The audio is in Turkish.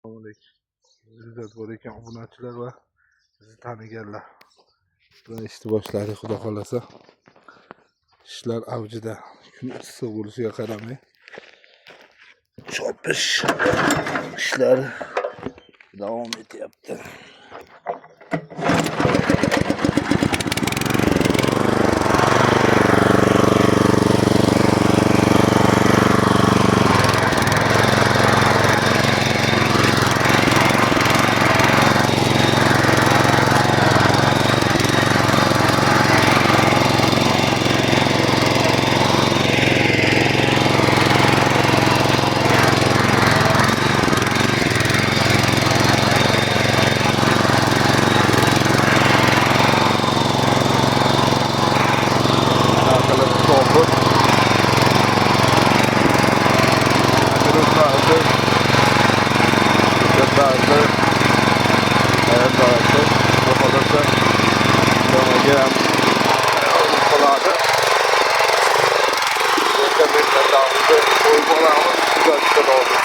Izzat bor ekan obunachilar va bizni taniganlar. Bilan ishni boshladik, xudo xolasa. Ishlar avjida. Kun issiq bo'lishiga qaramay chopish ishlari davom etyapti. Koymalarımız güzel oldu.